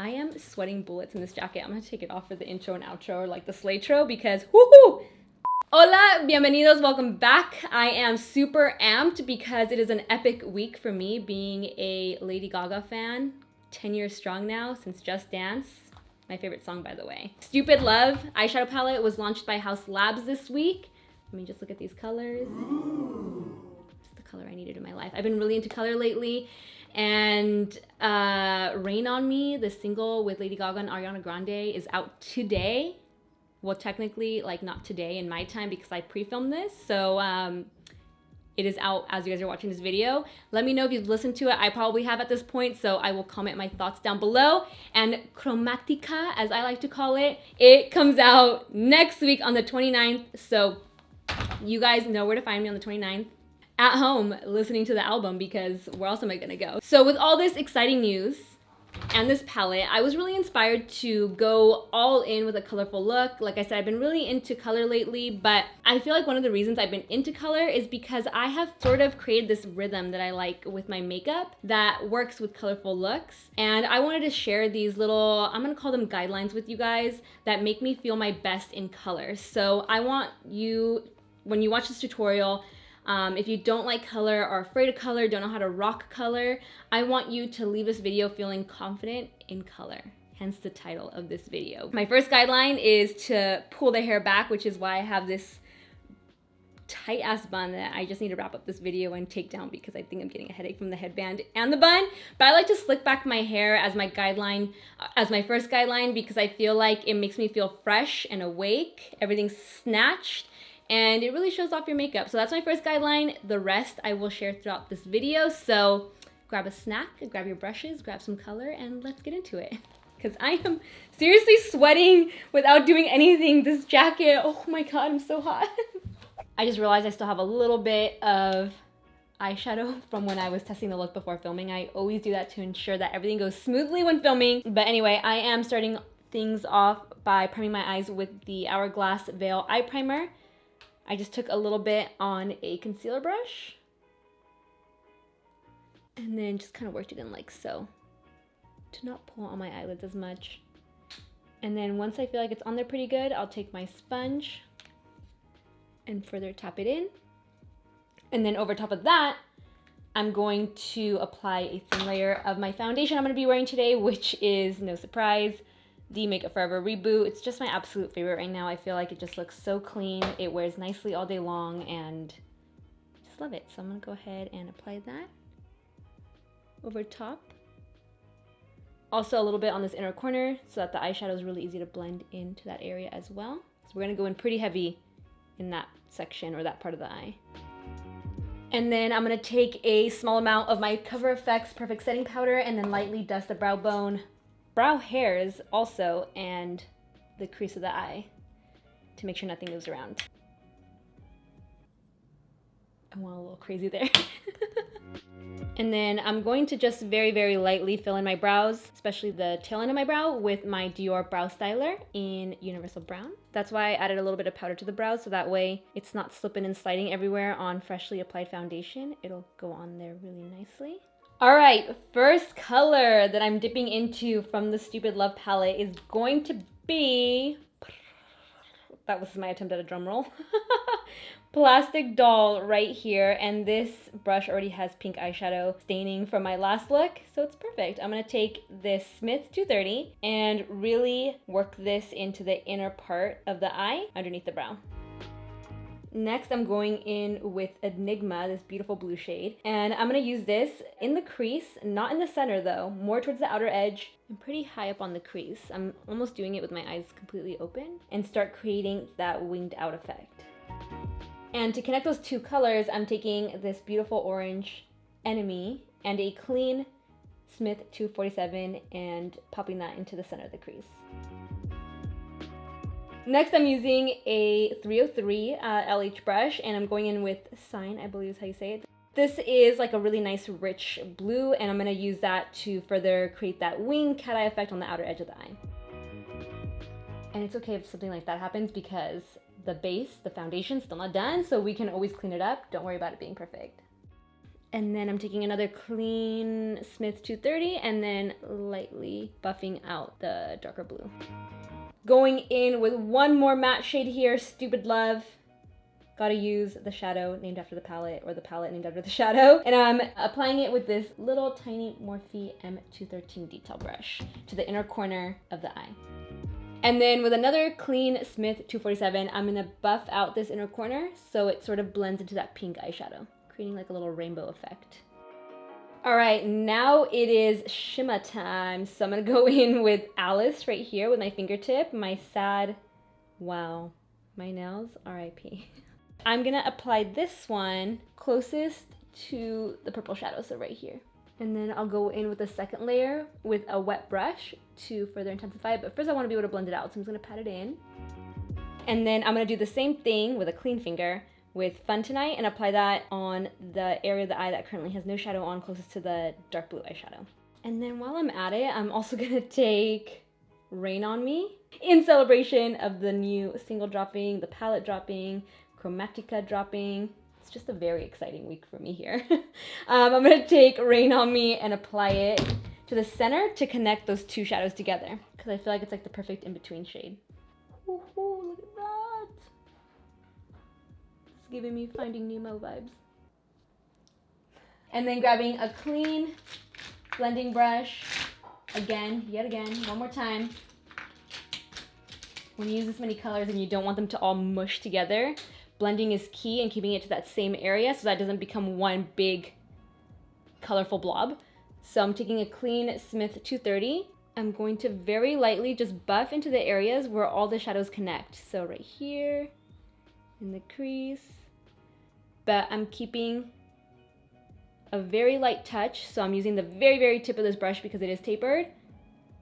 I am sweating bullets in this jacket. I'm gonna take it off for the intro and outro, or like the slaytro, because woohoo! Hola, bienvenidos, welcome back. I am super amped because it is an epic week for me being a Lady Gaga fan. 10 years strong now since Just Dance. My favorite song, by the way. Stupid Love eyeshadow palette was launched by HAUS Labs this week. Let me just look at these colors. This is the color I needed in my life. I've been really into color lately. And Rain on Me, the single with Lady Gaga and Ariana Grande, is out today. Well, technically, like not today in my time because I pre-filmed this. So it is out as you guys are watching this video. Let me know if you've listened to it. I probably have at this point, so I will comment my thoughts down below. And Chromatica, as I like to call it, it comes out next week on the 29th. So you guys know where to find me on the 29th. At home listening to the album, because where else am I gonna go? So with all this exciting news and this palette, I was really inspired to go all in with a colorful look. Like I said, I've been really into color lately, but I feel like one of the reasons I've been into color is because I have sort of created this rhythm that I like with my makeup that works with colorful looks. And I wanted to share these little, I'm gonna call them guidelines with you guys that make me feel my best in color. So I want you, when you watch this tutorial, if you don't like color, are afraid of color, don't know how to rock color, I want you to leave this video feeling confident in color. Hence the title of this video. My first guideline is to pull the hair back, which is why I have this tight ass bun that I just need to wrap up this video and take down because I think I'm getting a headache from the headband and the bun. But I like to slick back my hair as my guideline, as my first guideline, because I feel like it makes me feel fresh and awake. Everything's snatched. And it really shows off your makeup. So that's my first guideline. The rest I will share throughout this video. So grab a snack, grab your brushes, grab some color, and let's get into it. Because I am seriously sweating without doing anything. This jacket, oh my God, I'm so hot. I just realized I still have a little bit of eyeshadow from when I was testing the look before filming. I always do that to ensure that everything goes smoothly when filming. But anyway, I am starting things off by priming my eyes with the Hourglass Veil Eye Primer. I just took a little bit on a concealer brush and then just kind of worked it in like so to not pull on my eyelids as much. And then once I feel like it's on there pretty good, I'll take my sponge and further tap it in. And then over top of that, I'm going to apply a thin layer of my foundation I'm going to be wearing today, which is, no surprise, the Makeup Forever Reboot. It's just my absolute favorite right now. I feel like it just looks so clean. It wears nicely all day long and just love it. So I'm gonna go ahead and apply that over top. Also a little bit on this inner corner so that the eyeshadow is really easy to blend into that area as well. So we're gonna go in pretty heavy in that section or that part of the eye. And then I'm gonna take a small amount of my Cover FX Perfect Setting Powder and then lightly dust the brow bone, brow hairs also, and the crease of the eye to make sure nothing moves around. I went a little crazy there. And then I'm going to just very, very lightly fill in my brows, especially the tail end of my brow, with my DIOR Brow Styler in Universal Brown. That's why I added a little bit of powder to the brows, so that way it's not slipping and sliding everywhere on freshly applied foundation. It'll go on there really nicely. All right, first color that I'm dipping into from the Stupid Love palette is going to be, that was my attempt at a drum roll, Plastic Doll right here. And this brush already has pink eyeshadow staining from my last look, so it's perfect. I'm gonna take this Smith 230 and really work this into the inner part of the eye underneath the brow. Next, I'm going in with Enigma, this beautiful blue shade. And I'm gonna use this in the crease, not in the center though, more towards the outer edge and pretty high up on the crease. I'm almost doing it with my eyes completely open and start creating that winged out effect. And to connect those two colors, I'm taking this beautiful orange Enemy and a clean Smith 247 and popping that into the center of the crease. Next, I'm using a 303 LH brush, and I'm going in with Sign, I believe is how you say it. This is like a really nice rich blue, and I'm gonna use that to further create that wing cat eye effect on the outer edge of the eye. And it's okay if something like that happens because the base, the foundation's still not done, so we can always clean it up. Don't worry about it being perfect. And then I'm taking another clean Smith 230 and then lightly buffing out the darker blue. Going in with one more matte shade here, Stupid Love. Gotta use the shadow named after the palette, or the palette named after the shadow. And I'm applying it with this little tiny Morphe M213 detail brush to the inner corner of the eye. And then with another clean Smith 247, I'm gonna buff out this inner corner so it sort of blends into that pink eyeshadow, creating like a little rainbow effect. All right, now it is shimmer time. So I'm gonna go in with Alice right here with my fingertip, my sad, wow, my nails, R.I.P. I'm gonna apply this one closest to the purple shadow, so right here. And then I'll go in with the second layer with a wet brush to further intensify it. But first I wanna be able to blend it out, so I'm just gonna pat it in. And then I'm gonna do the same thing with a clean finger with Fun Tonight and apply that on the area of the eye that currently has no shadow on, closest to the dark blue eyeshadow. And then while I'm at it, I'm also gonna take Rain on Me in celebration of the new single dropping, the palette dropping, Chromatica dropping. It's just a very exciting week for me here. I'm gonna take Rain on Me and apply it to the center to connect those two shadows together, because I feel like it's like the perfect in-between shade. Ooh, look at that. It's giving me Finding Nemo vibes. And then grabbing a clean blending brush, yet again, one more time. When you use this many colors and you don't want them to all mush together, blending is key and keeping it to that same area so that doesn't become one big colorful blob. So I'm taking a clean Smith 230. I'm going to very lightly just buff into the areas where all the shadows connect. So right here, in the crease, but I'm keeping a very light touch. So I'm using the very, very tip of this brush because it is tapered.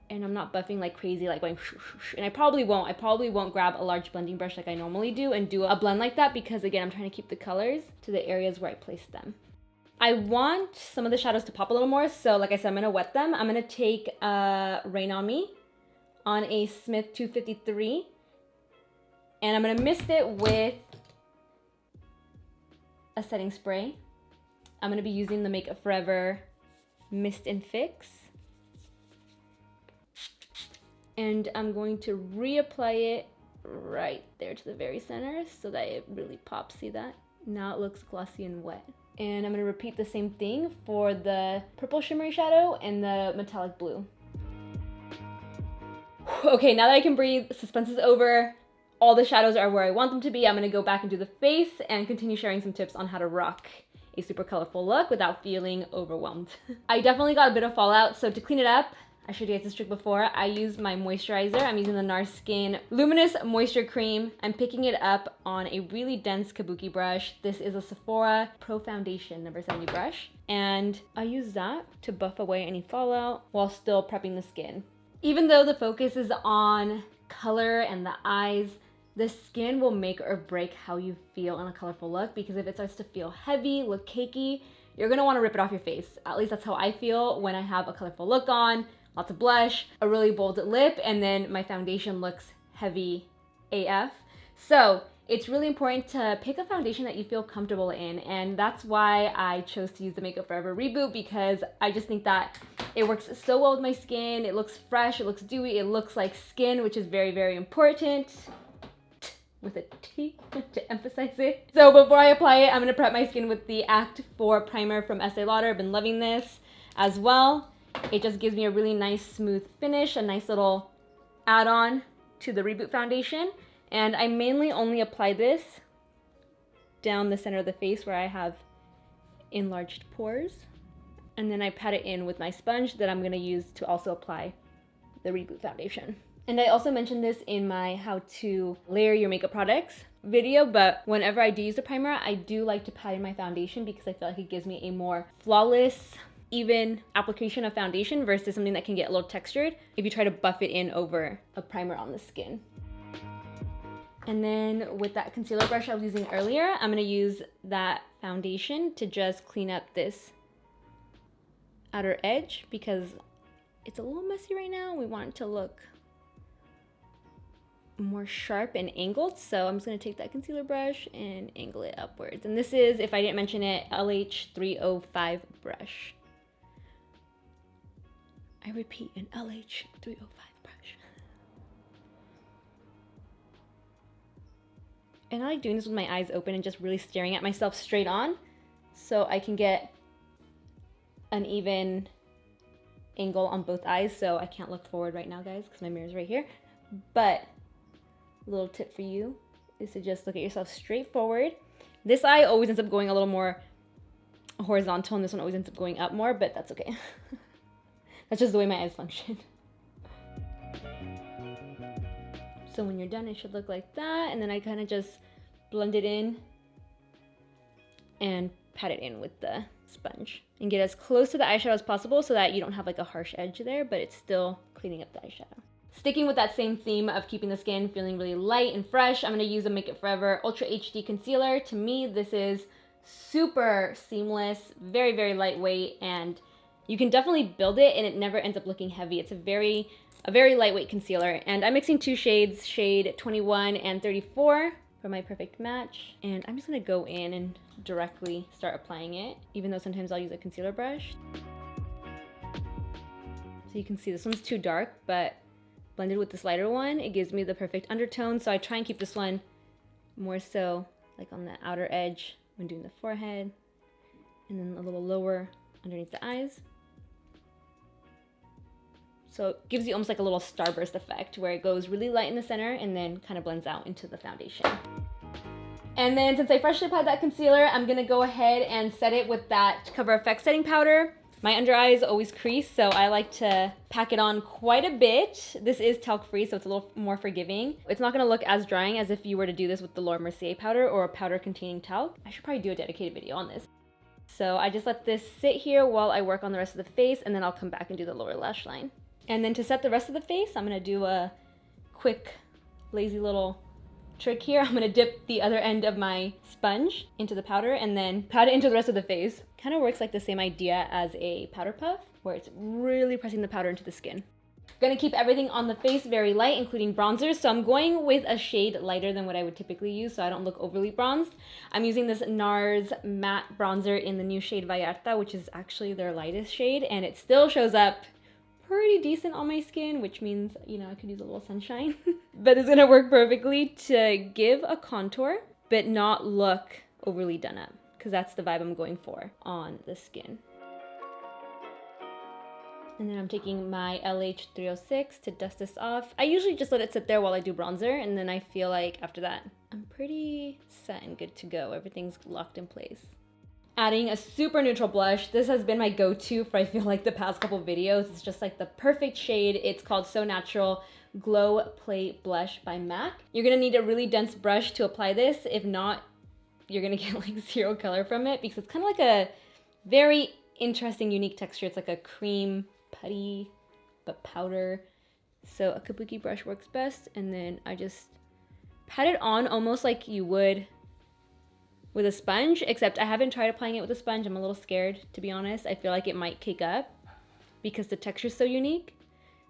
And I'm not buffing like crazy, like going shoo, shoo, shoo. And I probably won't grab a large blending brush like I normally do and do a blend like that, because again, I'm trying to keep the colors to the areas where I placed them. I want some of the shadows to pop a little more, so like I said, I'm gonna wet them. I'm gonna take Rain on Me on a Smith 253, and I'm gonna mist it with a setting spray. I'm gonna be using the Makeup Forever Mist and Fix. And I'm going to reapply it right there to the very center so that it really pops. See that? Now it looks glossy and wet. And I'm going to repeat the same thing for the purple shimmery shadow and the metallic blue. Okay, now that I can breathe, suspense is over. All the shadows are where I want them to be. I'm going to go back and do the face and continue sharing some tips on how to rock a super colorful look without feeling overwhelmed. I definitely got a bit of fallout, so to clean it up, I showed you guys this trick before. I use my moisturizer. I'm using the NARS Skin Luminous Moisture Cream. I'm picking it up on a really dense kabuki brush. This is a Sephora Pro Foundation number 70 brush. And I use that to buff away any fallout while still prepping the skin. Even though the focus is on color and the eyes, the skin will make or break how you feel in a colorful look, because if it starts to feel heavy, look cakey, you're gonna wanna rip it off your face. At least that's how I feel when I have a colorful look on. Lots of blush, a really bold lip, and then my foundation looks heavy AF. So it's really important to pick a foundation that you feel comfortable in, and that's why I chose to use the Makeup Forever Reboot, because I just think that it works so well with my skin. It looks fresh, it looks dewy, it looks like skin, which is very, very important. With a T to emphasize it. So before I apply it, I'm gonna prep my skin with the Act 4 primer from Estee Lauder. I've been loving this as well. It just gives me a really nice smooth finish, a nice little add-on to the Reboot foundation. And I mainly only apply this down the center of the face where I have enlarged pores. And then I pat it in with my sponge that I'm gonna use to also apply the Reboot foundation. And I also mentioned this in my how to layer your makeup products video, but whenever I do use a primer, I do like to pat in my foundation because I feel like it gives me a more flawless, even application of foundation versus something that can get a little textured if you try to buff it in over a primer on the skin. And then with that concealer brush I was using earlier, I'm gonna use that foundation to just clean up this outer edge because it's a little messy right now. We want it to look more sharp and angled. So I'm just gonna take that concealer brush and angle it upwards. And this is, if I didn't mention it, LH305 brush. I repeat, an LH305 brush. And I like doing this with my eyes open and just really staring at myself straight on so I can get an even angle on both eyes. So I can't look forward right now, guys, because my mirror's right here. But a little tip for you is to just look at yourself straight forward. This eye always ends up going a little more horizontal, and this one always ends up going up more, but that's okay. That's just the way my eyes function. So when you're done, it should look like that, and then I kind of just blend it in and pat it in with the sponge and get as close to the eyeshadow as possible so that you don't have like a harsh edge there, but it's still cleaning up the eyeshadow. Sticking with that same theme of keeping the skin feeling really light and fresh, I'm going to use a Make It Forever Ultra HD Concealer. To me, this is super seamless, very, very lightweight, and you can definitely build it and it never ends up looking heavy. It's a very lightweight concealer. And I'm mixing two shades, shade 21 and 34 for my perfect match. And I'm just going to go in and directly start applying it, even though sometimes I'll use a concealer brush. So you can see this one's too dark, but blended with this lighter one, it gives me the perfect undertone. So I try and keep this one more so like on the outer edge when doing the forehead, and then a little lower underneath the eyes. So it gives you almost like a little starburst effect where it goes really light in the center and then kind of blends out into the foundation. And then since I freshly applied that concealer, I'm gonna go ahead and set it with that Cover FX setting powder. My under eye is always creased, so I like to pack it on quite a bit. This is talc free, so it's a little more forgiving. It's not gonna look as drying as if you were to do this with the Laura Mercier powder or a powder containing talc. I should probably do a dedicated video on this. So I just let this sit here while I work on the rest of the face, and then I'll come back and do the lower lash line. And then to set the rest of the face, I'm gonna do a quick, lazy little trick here. I'm gonna dip the other end of my sponge into the powder and then pat it into the rest of the face. Kind of works like the same idea as a powder puff, where it's really pressing the powder into the skin. Gonna keep everything on the face very light, including bronzers. So I'm going with a shade lighter than what I would typically use so I don't look overly bronzed. I'm using this NARS matte bronzer in the new shade Vallarta, which is actually their lightest shade, and it still shows up pretty decent on my skin, which means, you know, I could use a little sunshine. But it's gonna work perfectly to give a contour, but not look overly done up, because that's the vibe I'm going for on the skin. And then I'm taking my LH306 to dust this off. I usually just let it sit there while I do bronzer, and then I feel like after that, I'm pretty set and good to go. Everything's locked in place. Adding a super neutral blush. This has been my go-to for I feel like the past couple videos. It's just like the perfect shade. It's called So Natural Glow Play Blush by MAC. You're gonna need a really dense brush to apply this. If not, you're gonna get like zero color from it because it's kind of like a very interesting, unique texture. It's like a cream putty, but powder. So a kabuki brush works best. And then I just pat it on almost like you would with a sponge, except I haven't tried applying it with a sponge. I'm a little scared, to be honest. I feel like it might cake up because the texture is so unique.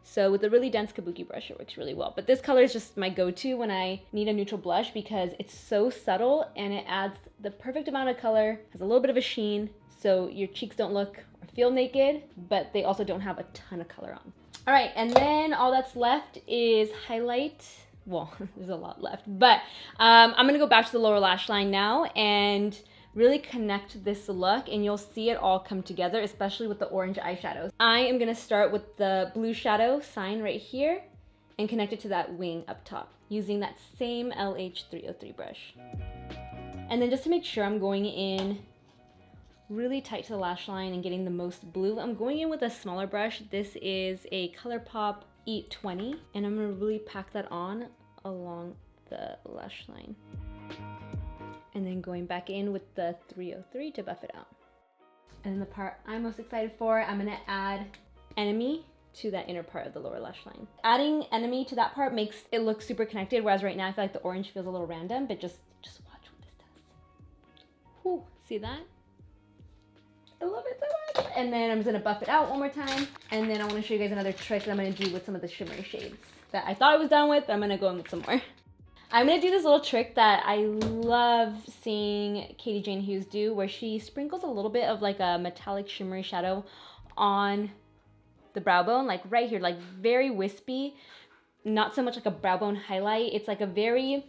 So with a really dense kabuki brush, it works really well. But this color is just my go-to when I need a neutral blush because it's so subtle and it adds the perfect amount of color, has a little bit of a sheen, so your cheeks don't look or feel naked, but they also don't have a ton of color on. All right, and then all that's left is highlight. Well, there's a lot left, but I'm gonna go back to the lower lash line now and really connect this look, and you'll see it all come together, especially with the orange eyeshadows. I am gonna start with the blue shadow sign right here and connect it to that wing up top using that same LH303 brush. And then just to make sure I'm going in really tight to the lash line and getting the most blue, I'm going in with a smaller brush. This is a ColourPop E20, and I'm gonna really pack that on along the lash line. And then going back in with the 303 to buff it out. And then the part I'm most excited for, I'm gonna add Enemy to that inner part of the lower lash line. Adding Enemy to that part makes it look super connected, whereas right now I feel like the orange feels a little random, but just watch what this does. Whew, see that? I love it so much. and then I'm just gonna buff it out one more time. And then I wanna show you guys another trick that I'm gonna do with some of the shimmery shades that I thought I was done with, but I'm gonna go in with some more. I'm gonna do this little trick that I love seeing Katie Jane Hughes do, where she sprinkles a little bit of like a metallic shimmery shadow on the brow bone, like right here, like very wispy, not so much like a brow bone highlight. It's like a very,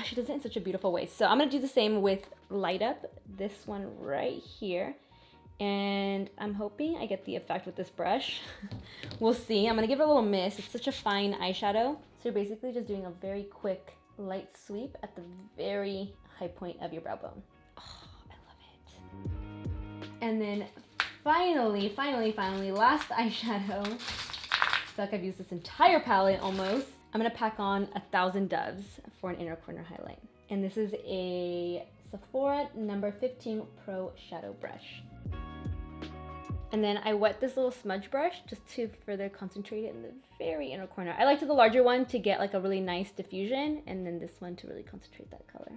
she does it in such a beautiful way. So I'm gonna do the same with Light Up, this one right here. And I'm hoping I get the effect with this brush. We'll see. I'm gonna give it a little mist. It's such a fine eyeshadow. So you're basically just doing a very quick light sweep at the very high point of your brow bone. Oh, I love it. And then finally, last eyeshadow. I feel like I've used this entire palette almost. I'm gonna pack on 1,000 Doves for an inner corner highlight. And this is a Sephora number 15 Pro Shadow Brush. And then I wet this little smudge brush just to further concentrate it in the very inner corner. I liked the larger one to get like a really nice diffusion, and then this one to really concentrate that color.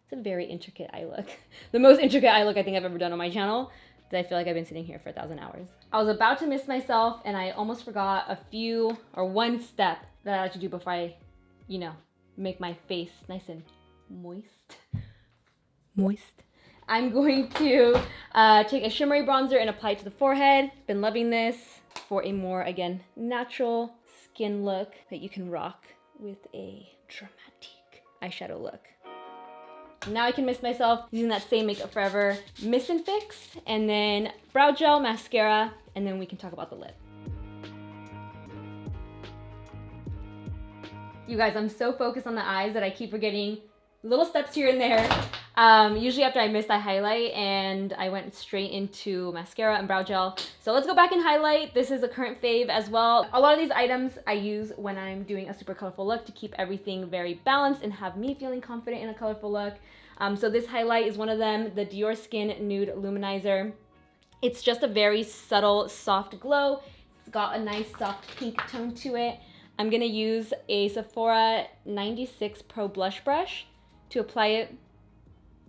It's a very intricate eye look. The most intricate eye look I think I've ever done on my channel, that I feel like I've been sitting here for 1,000 hours. I was about to miss myself, and I almost forgot one step that I like to do before I, you know, make my face nice and moist. I'm going to take a shimmery bronzer and apply it to the forehead. Been loving this for a more, again, natural skin look that you can rock with a dramatic eyeshadow look. Now I can mist myself using that same Makeup Forever Mist and Fix, and then brow gel, mascara, and then we can talk about the lip. You guys, I'm so focused on the eyes that I keep forgetting little steps here and there. Usually after I mist, I highlight, and I went straight into mascara and brow gel. So let's go back and highlight. This is a current fave as well. A lot of these items I use when I'm doing a super colorful look to keep everything very balanced and have me feeling confident in a colorful look. So this highlight is one of them, the Dior Skin Nude Luminizer. It's just a very subtle, soft glow. It's got a nice soft pink tone to it. I'm gonna use a Sephora 96 Pro Blush Brush to apply it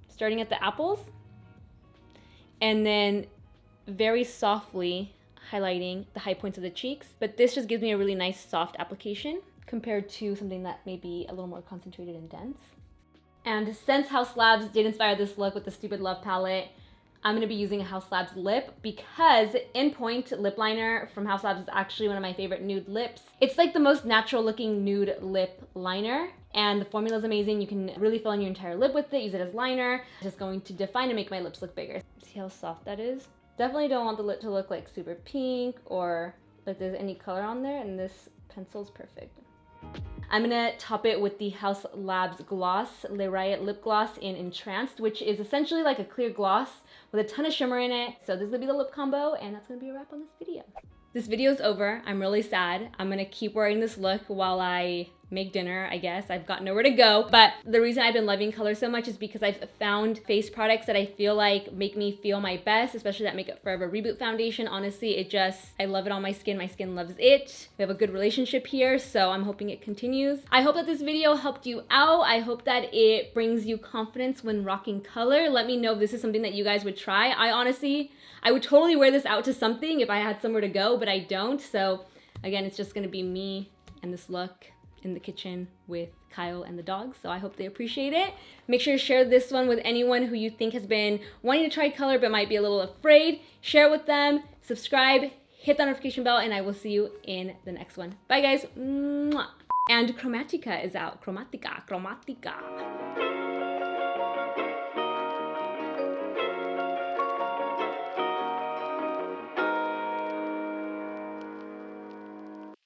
starting at the apples, and then very softly highlighting the high points of the cheeks. But this just gives me a really nice soft application compared to something that may be a little more concentrated and dense. And since HAUS Labs did inspire this look with the Stupid Love palette, I'm gonna be using a HAUS Labs lip, because In Point lip liner from HAUS Labs is actually one of my favorite nude lips. It's like the most natural looking nude lip liner, and the formula is amazing. You can really fill in your entire lip with it, use it as liner. It's just going to define and make my lips look bigger. See how soft that is? Definitely don't want the lip to look like super pink or like there's any color on there, and this pencil is perfect. I'm gonna top it with the HAUS Labs Gloss, Le Riot Lip Gloss in Entranced, which is essentially like a clear gloss with a ton of shimmer in it. So this is gonna be the lip combo, and that's gonna be a wrap on this video. This video is over. I'm really sad. I'm gonna keep wearing this look while I make dinner, I guess. I've got nowhere to go. But the reason I've been loving color so much is because I've found face products that I feel like make me feel my best, especially that Makeup Forever Reboot foundation. Honestly, I love it on my skin. My skin loves it. We have a good relationship here, so I'm hoping it continues. I hope that this video helped you out. I hope that it brings you confidence when rocking color. Let me know if this is something that you guys would try. I would totally wear this out to something if I had somewhere to go, but I don't. So again, it's just gonna be me and this look in the kitchen with Kyle and the dogs, so I hope they appreciate it. Make sure to share this one with anyone who you think has been wanting to try color but might be a little afraid. Share it with them, subscribe, hit the notification bell, and I will see you in the next one. Bye guys. Mwah. And Chromatica is out. Chromatica.